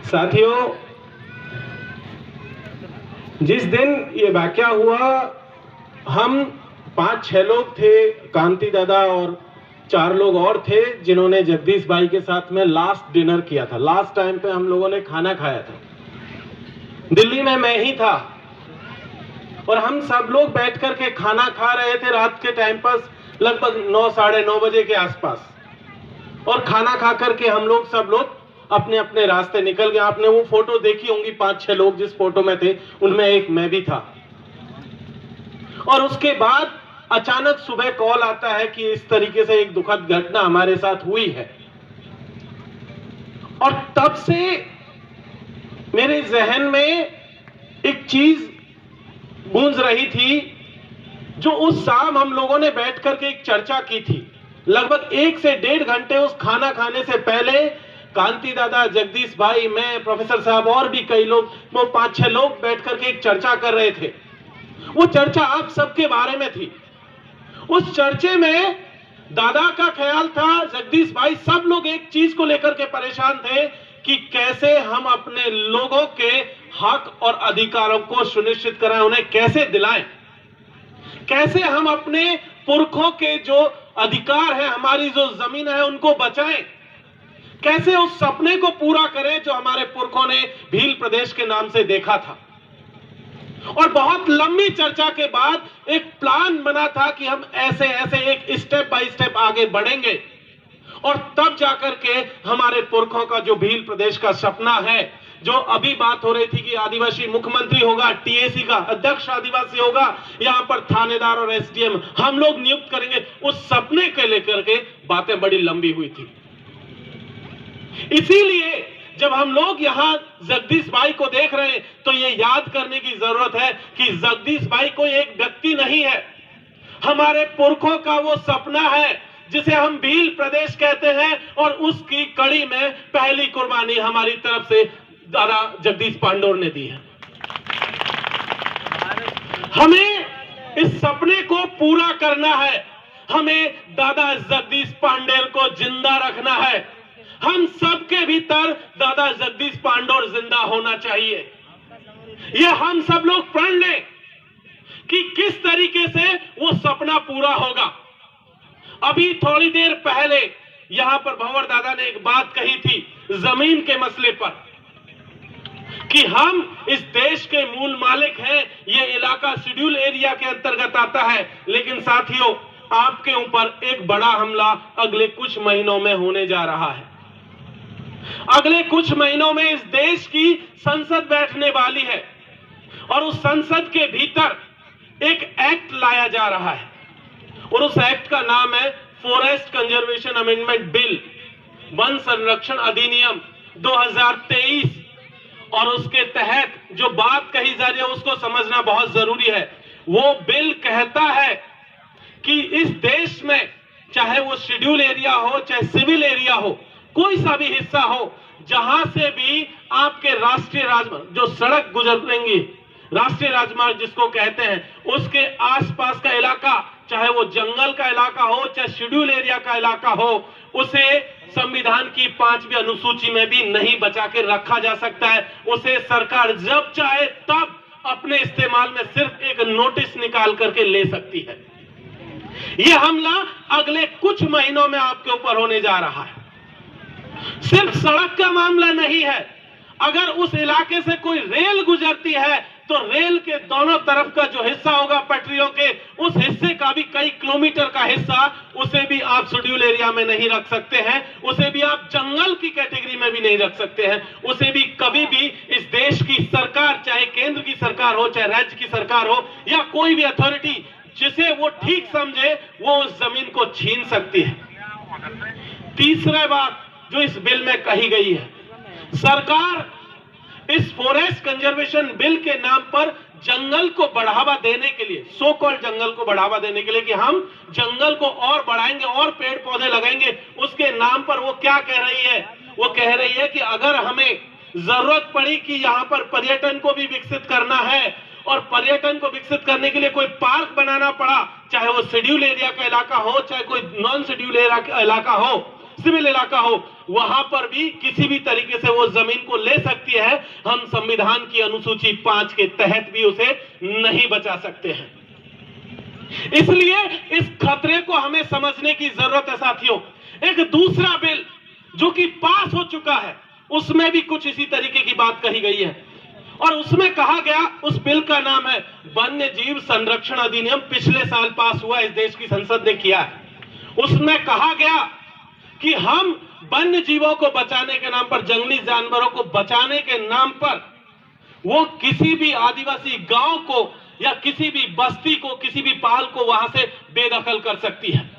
साथियों, जिस दिन ये वाकया हुआ, हम 5-6 लोग थे, कांति दादा और 4 लोग और थे जिन्होंने जगदीश भाई के साथ में लास्ट डिनर किया था। लास्ट टाइम पे हम लोगों ने खाना खाया था। दिल्ली में मैं ही था और हम सब लोग बैठ कर के खाना खा रहे थे रात के टाइम पर, लगभग 9 साढ़े 9 बजे के आसपास। और खाना खा करके हम लोग सब लोग अपने अपने रास्ते निकल गए। आपने वो फोटो देखी होंगी, 5-6 लोग जिस फोटो में थे उनमें एक मैं भी था। और उसके बाद अचानक सुबह कॉल आता है कि इस तरीके से एक दुखद घटना हमारे साथ हुई है। और तब से मेरे जहन में एक चीज गूंज रही थी, जो उस शाम हम लोगों ने बैठ करके एक चर्चा की थी। लगभग 1 से 1.5 घंटे उस खाना खाने से पहले कांति दादा, जगदीश भाई, मैं, प्रोफेसर साहब और भी कई लोग, वो 5-6 लोग बैठ करके एक चर्चा कर रहे थे। वो चर्चा आप सबके बारे में थी। उस चर्चे में दादा का ख्याल था, जगदीश भाई, सब लोग एक चीज को लेकर के परेशान थे कि कैसे हम अपने लोगों के हक और अधिकारों को सुनिश्चित कराएं, उन्हें कैसे दिलाएं, कैसे हम अपने पुरखों के जो अधिकार है, हमारी जो जमीन है, उनको बचाएं, कैसे उस सपने को पूरा करें जो हमारे पुरखों ने भील प्रदेश के नाम से देखा था। और बहुत लंबी चर्चा के बाद एक प्लान बना था कि हम ऐसे ऐसे एक स्टेप बाय स्टेप आगे बढ़ेंगे और तब जाकर के हमारे पुरखों का जो भील प्रदेश का सपना है, जो अभी बात हो रही थी कि आदिवासी मुख्यमंत्री होगा, टीएसी का अध्यक्ष आदिवासी होगा, यहां पर थानेदार और एसडीएम हम लोग नियुक्त करेंगे, उस सपने के लेकर के बातें बड़ी लंबी हुई थी। इसीलिए जब हम लोग यहां जगदीश भाई को देख रहे हैं तो ये याद करने की जरूरत है कि जगदीश भाई कोई एक व्यक्ति नहीं है, हमारे पुरखों का वो सपना है जिसे हम भील प्रदेश कहते हैं। और उसकी कड़ी में पहली कुर्बानी हमारी तरफ से दादा जगदीश पांडोर ने दी है। हमें इस सपने को पूरा करना है, हमें दादा जगदीश पांडेर को जिंदा रखना है। हम सबके भीतर दादा जगदीश पांडोर जिंदा होना चाहिए। यह हम सब लोग प्रण लें कि किस तरीके से वो सपना पूरा होगा। अभी थोड़ी देर पहले यहां पर भंवर दादा ने एक बात कही थी जमीन के मसले पर, कि हम इस देश के मूल मालिक हैं, ये इलाका शेड्यूल एरिया के अंतर्गत आता है। लेकिन साथियों, आपके ऊपर एक बड़ा हमला अगले कुछ महीनों में होने जा रहा है। अगले कुछ महीनों में इस देश की संसद बैठने वाली है और उस संसद के भीतर एक एक्ट लाया जा रहा है और उस एक्ट का नाम है forest conservation amendment bill, one संरक्षण अधिनियम 2023। और उसके तहत जो बात कही जा रही है उसको समझना बहुत जरूरी है। वो बिल कहता है कि इस देश में चाहे वो शेड्यूल एरिया हो, चाहे सिविल एरिया हो, कोई सा भी हिस्सा हो, जहां से भी आपके राष्ट्रीय राजमार्ग जो सड़क गुजरेंगी, राष्ट्रीय राजमार्ग जिसको कहते हैं, उसके आसपास का इलाका, चाहे वो जंगल का इलाका हो, चाहे शेड्यूल एरिया का इलाका हो, उसे संविधान की 5वीं अनुसूची में भी नहीं बचा के रखा जा सकता है। उसे सरकार जब चाहे तब अपने इस्तेमाल में सिर्फ एक नोटिस निकाल करके ले सकती है। यह हमला अगले कुछ महीनों में आपके ऊपर होने जा रहा है। सिर्फ सड़क का मामला नहीं है, अगर उस इलाके से कोई रेल गुजरती है तो रेल के दोनों तरफ का जो हिस्सा होगा पटरियों के, उस हिस्से का भी कई किलोमीटर का हिस्सा, उसे भी आप शेड्यूल एरिया में नहीं रख सकते हैं, उसे भी आप जंगल की कैटेगरी में भी नहीं रख सकते हैं। उसे भी कभी भी इस देश की सरकार, चाहे केंद्र की सरकार हो, चाहे राज्य की सरकार हो, या कोई भी अथॉरिटी जिसे वो ठीक समझे, वो उस जमीन को छीन सकती है। तीसरा बात जो इस बिल में कही गई है, सरकार इस फॉरेस्ट कंजर्वेशन बिल के नाम पर जंगल को बढ़ावा देने के लिए, सो कॉल्ड जंगल को बढ़ावा देने के लिए कि हम जंगल को और बढ़ाएंगे और पेड़ पौधे लगाएंगे, उसके नाम पर वो क्या कह रही है? वो कह रही है कि अगर हमें जरूरत पड़ी कि यहां पर पर्यटन को भी विकसित करना है और पर्यटन को विकसित करने के लिए कोई पार्क बनाना पड़ा, चाहे वो शेड्यूल एरिया का इलाका हो, चाहे कोई नॉन शेड्यूल एरिया का इलाका हो, सिविल इलाका हो, वहां पर भी किसी भी तरीके से वो जमीन को ले सकती है। हम संविधान की अनुसूची 5 के तहत भी उसे नहीं बचा सकते हैं। इसलिए इस खतरे को हमें समझने की जरूरत है साथियों। एक दूसरा बिल जो कि पास हो चुका है, उसमें भी कुछ इसी तरीके की बात कही गई है और उसमें कहा गया, उस बिल का नाम है वन्य जीव संरक्षण अधिनियम। पिछले साल पास हुआ, इस देश की संसद ने किया है। उसमें कहा गया कि हम वन्य जीवों को बचाने के नाम पर, जंगली जानवरों को बचाने के नाम पर, वो किसी भी आदिवासी गांव को या किसी भी बस्ती को, किसी भी पाल को वहां से बेदखल कर सकती है।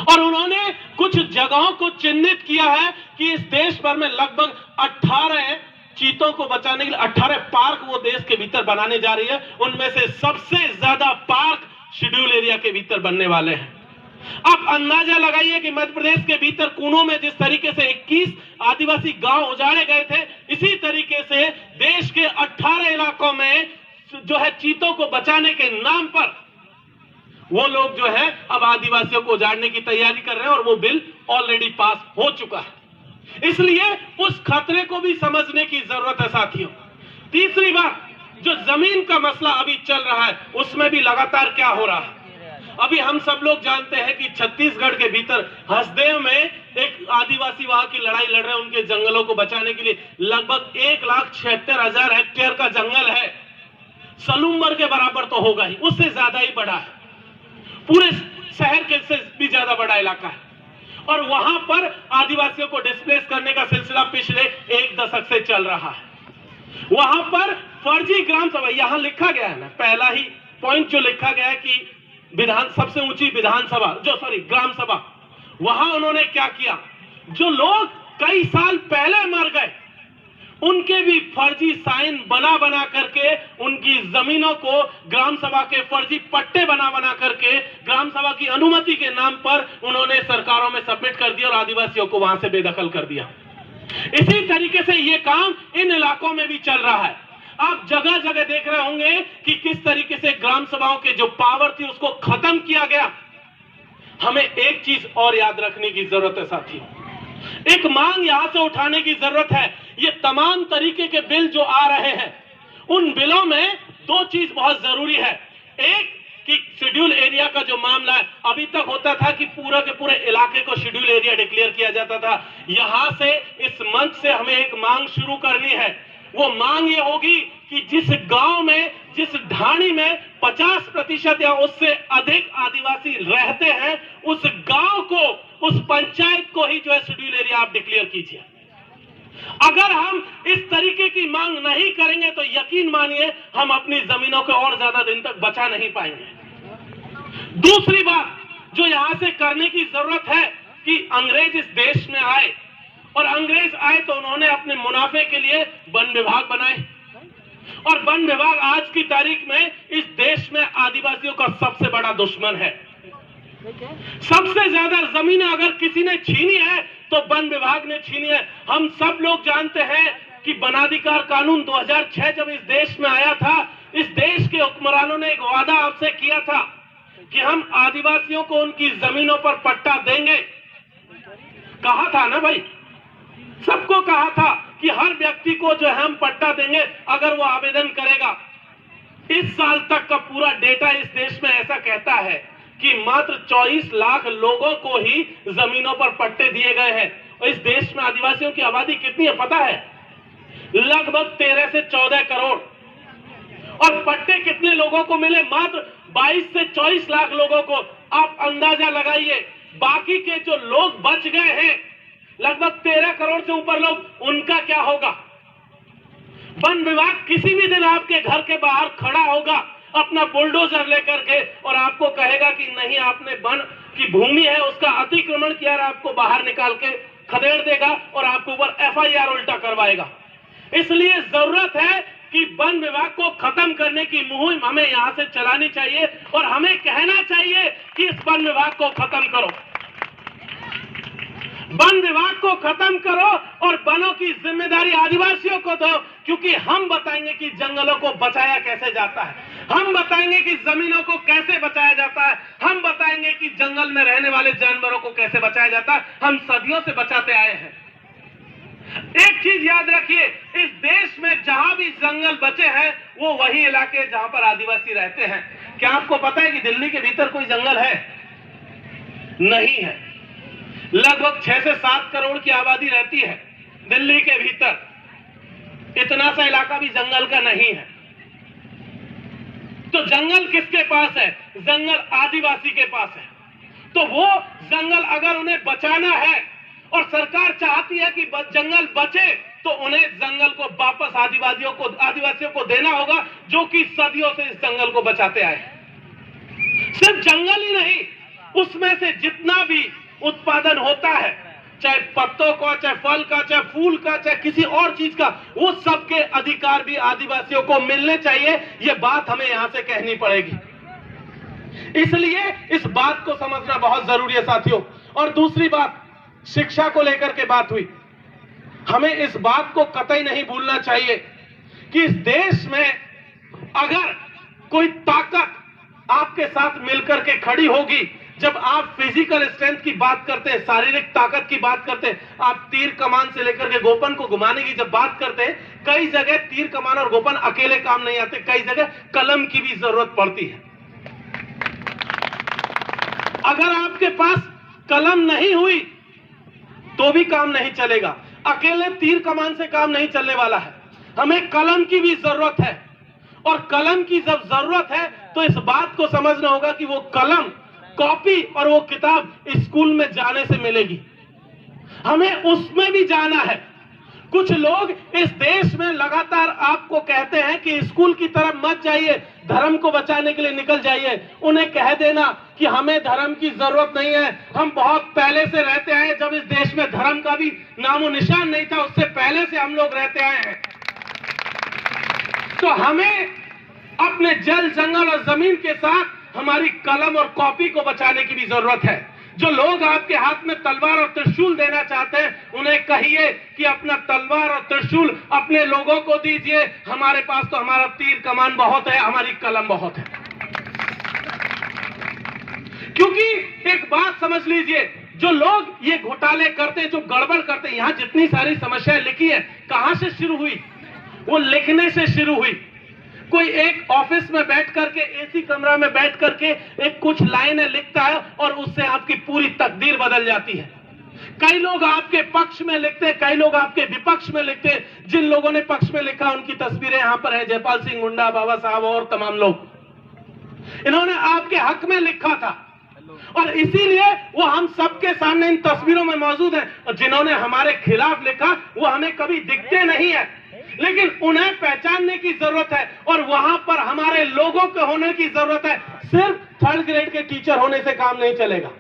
और उन्होंने कुछ जगहों को चिन्हित किया है कि इस देश भर में लगभग 18 चीतों को बचाने के लिए 18 पार्क वो देश के भीतर बनाने जा रही है। उनमें से सबसे ज्यादा पार्क शेड्यूल एरिया के भीतर बनने वाले हैं। आप अंदाजा लगाइए कि मध्य प्रदेश के भीतर कूनों में जिस तरीके से 21 आदिवासी गांव उजाड़े गए थे, इसी तरीके से देश के 18 इलाकों में जो है चीतों को बचाने के नाम पर वो लोग जो है अब आदिवासियों को उजाड़ने की तैयारी कर रहे हैं और वो बिल ऑलरेडी पास हो चुका है। इसलिए उस खतरे को भी समझने की जरूरत है साथियों। तीसरी बात, जो जमीन का मसला अभी चल रहा है, उसमें भी लगातार क्या हो रहा है। अभी हम सब लोग जानते हैं कि छत्तीसगढ़ के भीतर हसदेव में एक आदिवासी वहां की लड़ाई लड़ रहे हैं उनके जंगलों को बचाने के लिए। लगभग 1,76,000 हेक्टेयर का जंगल है। सलूम्बर के बराबर तो होगा ही, उससे ज्यादा ही बड़ा है, पूरे शहर के से भी ज्यादा बड़ा इलाका है। और वहां पर आदिवासियों को डिस्प्लेस करने का सिलसिला पिछले 1 दशक से चल रहा है। वहां पर फर्जी ग्राम सभा, यहां लिखा गया है ना, पहला ही पॉइंट जो लिखा गया है कि सबसे ऊंची विधानसभा, ग्राम सभा, वहां उन्होंने क्या किया, जो लोग कई साल पहले मर गए उनके भी फर्जी साइन बना बना करके, उनकी जमीनों को ग्राम सभा के फर्जी पट्टे बना बना करके ग्राम सभा की अनुमति के नाम पर उन्होंने सरकारों में सबमिट कर दिया और आदिवासियों को वहां से बेदखल कर दिया। इसी तरीके से ये काम इन इलाकों में भी चल रहा है। आप जगह जगह देख रहे होंगे कि किस तरीके से ग्राम सभाओं के जो पावर थी उसको खत्म किया गया। हमें एक चीज और याद रखने की जरूरत है साथियों, एक मांग यहां से उठाने की जरूरत है। ये तमाम तरीके के बिल जो आ रहे हैं, उन बिलों में 2 चीज बहुत जरूरी है। एक कि शेड्यूल एरिया का जो मामला है, अभी तक होता था कि पूरा के पूरे इलाके को शेड्यूल एरिया डिक्लेयर किया जाता था। यहां से, इस मंच से हमें एक मांग शुरू करनी है। वो मांग ये होगी कि जिस गांव में, जिस ढाणी में 50% या उससे अधिक आदिवासी रहते हैं, उस गांव को, उस पंचायत को ही जो है शेड्यूल एरिया आप डिक्लेयर कीजिए। अगर हम इस तरीके की मांग नहीं करेंगे तो यकीन मानिए हम अपनी जमीनों को और ज्यादा दिन तक बचा नहीं पाएंगे। दूसरी बात जो यहां से करने की जरूरत है कि अंग्रेज इस देश में आए, और अंग्रेज आए तो उन्होंने अपने मुनाफे के लिए वन विभाग बनाए, और वन विभाग आज की तारीख में इस देश में आदिवासियों का सबसे बड़ा दुश्मन है। सबसे ज्यादा जमीनें अगर किसी ने छीनी है तो वन विभाग ने छीनी है। हम सब लोग जानते हैं कि वनाधिकार कानून 2006 जब इस देश में आया था, इस देश के हुक्मरानों ने एक वादा आपसे किया था कि हम आदिवासियों को उनकी जमीनों पर पट्टा देंगे। कहा था ना भाई, सबको कहा था कि हर व्यक्ति को जो हम पट्टा देंगे अगर वो आवेदन करेगा। इस साल तक का पूरा डेटा इस देश में ऐसा कहता है कि मात्र 24 लाख लोगों को ही जमीनों पर पट्टे दिए गए हैं। और इस देश में आदिवासियों की आबादी कितनी है पता है? लगभग 13 से 14 करोड़। और पट्टे कितने लोगों को मिले? मात्र 22 से 24 लाख लोगों को। आप अंदाजा लगाइए, बाकी के जो लोग बच गए हैं, लगभग 13 करोड़ से ऊपर लोग, उनका क्या होगा? वन विभाग किसी भी दिन आपके घर के बाहर खड़ा होगा अपना बुलडोजर लेकर के और आपको कहेगा कि नहीं, आपने वन की भूमि है उसका अतिक्रमण किया, और आपको बाहर निकाल के खदेड़ देगा और आपके ऊपर FIR उल्टा करवाएगा। इसलिए जरूरत है कि वन विभाग को खत्म करने की मुहिम हमें यहां से चलानी चाहिए और हमें कहना चाहिए कि इस वन विभाग को खत्म करो। वन विभाग को खत्म करो और वनों की जिम्मेदारी आदिवासियों को दो, क्योंकि हम बताएंगे कि जंगलों को बचाया कैसे जाता है, हम बताएंगे कि जमीनों को कैसे बचाया जाता है, हम बताएंगे कि जंगल में रहने वाले जानवरों को कैसे बचाया जाता है। हम सदियों से बचाते आए हैं। एक चीज याद रखिए, इस देश में जहां भी जंगल बचे हैं वो वही इलाके जहां पर आदिवासी रहते हैं। क्या आपको पता है कि दिल्ली के भीतर कोई जंगल है? नहीं है। लगभग 6 से 7 करोड़ की आबादी रहती है दिल्ली के भीतर, इतना सा इलाका भी जंगल का नहीं है। तो जंगल किसके पास है? जंगल आदिवासी के पास है। तो वो जंगल अगर उन्हें बचाना है और सरकार चाहती है कि जंगल बचे, तो उन्हें जंगल को वापस आदिवासियों को देना होगा, जो कि सदियों से इस जंगल को बचाते आए। सिर्फ जंगल ही नहीं, उसमें से जितना भी उत्पादन होता है, चाहे पत्तों का, चाहे फल का, चाहे फूल का, चाहे किसी और चीज का, वो सबके अधिकार भी आदिवासियों को मिलने चाहिए। ये बात हमें यहां से कहनी पड़ेगी। इसलिए इस बात को समझना बहुत जरूरी है साथियों। और दूसरी बात, शिक्षा को लेकर के बात हुई। हमें इस बात को कतई नहीं भूलना चाहिए कि इस देश में अगर कोई ताकत आपके साथ मिलकर के खड़ी होगी, जब आप फिजिकल स्ट्रेंथ की बात करते हैं, शारीरिक ताकत की बात करते हैं, आप तीर कमान से लेकर के गोपन को घुमाने की जब बात करते हैं, कई जगह तीर कमान और गोपन अकेले काम नहीं आते, कई जगह कलम की भी जरूरत पड़ती है। अगर आपके पास कलम नहीं हुई तो भी काम नहीं चलेगा, अकेले तीर कमान से काम नहीं चलने वाला है। हमें कलम की भी जरूरत है, और कलम की जब जरूरत है तो इस बात को समझना होगा कि वो कलम, कॉपी और वो किताब स्कूल में जाने से मिलेगी। हमें उसमें भी जाना है। कुछ लोग इस देश में लगातार आपको कहते हैं कि स्कूल की तरफ मत जाइए, धर्म को बचाने के लिए निकल जाइए। उन्हें कह देना कि हमें धर्म की जरूरत नहीं है, हम बहुत पहले से रहते हैं, जब इस देश में धर्म का भी नामो निशान नहीं था, उससे पहले से हम लोग रहते आए हैं। तो हमें अपने जल, जंगल और जमीन के साथ हमारी कलम और कॉपी को बचाने की भी जरूरत है। जो लोग आपके हाथ में तलवार और त्रिशूल देना चाहते हैं, उन्हें कहिए कि अपना तलवार और त्रिशूल अपने लोगों को दीजिए। हमारे पास तो हमारा तीर कमान बहुत है, हमारी कलम बहुत है। क्योंकि एक बात समझ लीजिए, जो लोग ये घोटाले करते हैं, जो गड़बड़ करते हैं, यहां जितनी सारी समस्याएं लिखी है, कहां से शुरू हुई? वो लिखने से शुरू हुई। कोई एक ऑफिस में बैठ करके, एसी कमरा में बैठ करके एक कुछ लाइनें लिखता है और उससे आपकी पूरी तकदीर बदल जाती है। कई लोग आपके पक्ष में लिखते हैं, कई लोग आपके विपक्ष में लिखते हैं। जिन लोगों ने पक्ष में लिखा उनकी तस्वीरें यहां पर है, जयपाल सिंह मुंडा, बाबा साहब और तमाम लोग। इन्होंने आपके हक में लिखा था और इसीलिए वो हम सबके सामने इन तस्वीरों में मौजूद है। और जिन्होंने हमारे खिलाफ लिखा वो हमें कभी दिखते नहीं है, लेकिन उन्हें पहचानने की जरूरत है और वहां पर हमारे लोगों के होने की जरूरत है। सिर्फ 3rd ग्रेड के टीचर होने से काम नहीं चलेगा,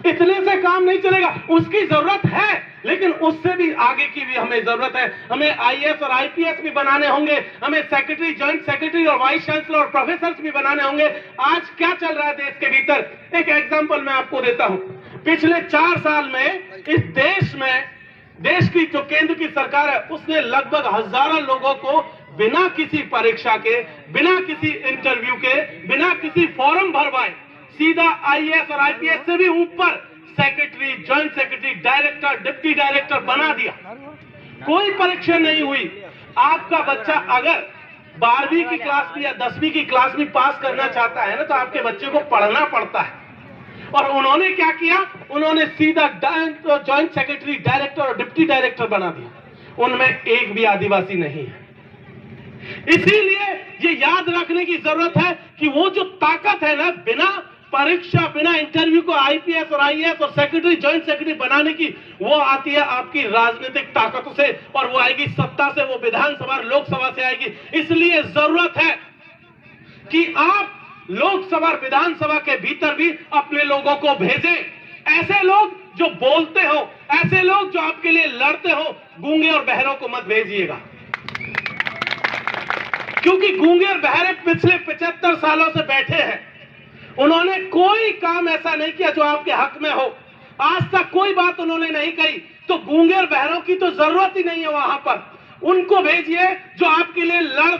इतने से काम नहीं चलेगा। उसकी जरूरत है, लेकिन उससे भी आगे की भी हमें जरूरत है। हमें आईएएस और आईपीएस भी बनाने होंगे, हमें सेक्रेटरी, ज्वाइंट सेक्रेटरी और वाइस चांसलर और प्रोफेसर भी बनाने होंगे। आज क्या चल रहा है देश के भीतर, एक एग्जाम्पल मैं आपको देता हूं। पिछले 4 साल में इस देश में, देश की जो केंद्र की सरकार है, उसने लगभग हजारों लोगों को बिना किसी परीक्षा के, बिना किसी इंटरव्यू के, बिना किसी फॉर्म भरवाए सीधा आईएएस और आईपीएस से भी ऊपर secretary, joint secretary, director, deputy director बना दिया। कोई परीक्षा नहीं हुई। आपका बच्चा अगर 12वीं की क्लास में या 10वीं की क्लास में पास करना चाहता है ना, तो आपके बच्चे को पढ़ना पड़ता है। और उन्होंने क्या किया, उन्होंने सीधा ज्वाइंट सेक्रेटरी, डायरेक्टर और डिप्टी डायरेक्टर बना दिया। उनमें एक भी आदिवासी नहीं है। इसीलिए ये याद रखने की जरूरत है कि वो जो ताकत है ना, बिना परीक्षा, बिना इंटरव्यू को आईपीएस और आईएएस और सेक्रेटरी, ज्वाइंट सेक्रेटरी बनाने की, वो आती है आपकी राजनीतिक ताकतों से, और वो आएगी सत्ता से, वो विधानसभा, लोकसभा से आएगी। इसलिए जरूरत है कि आप लोकसभा, विधानसभा के भीतर भी अपने लोगों को भेजें। ऐसे लोग जो बोलते हो, ऐसे लोग जो आपके लिए लड़ते हो, गूंगे और बहरों को मत भेजिएगा। क्योंकि गूंगे और बहरे पिछले 75 सालों से बैठे हैं, उन्होंने कोई काम ऐसा नहीं किया जो आपके हक में हो। आज तक कोई बात उन्होंने नहीं कही, तो गूंगे और बहरों की तो जरूरत ही नहीं है वहां पर। उनको भेजिए जो आपके लिए लड़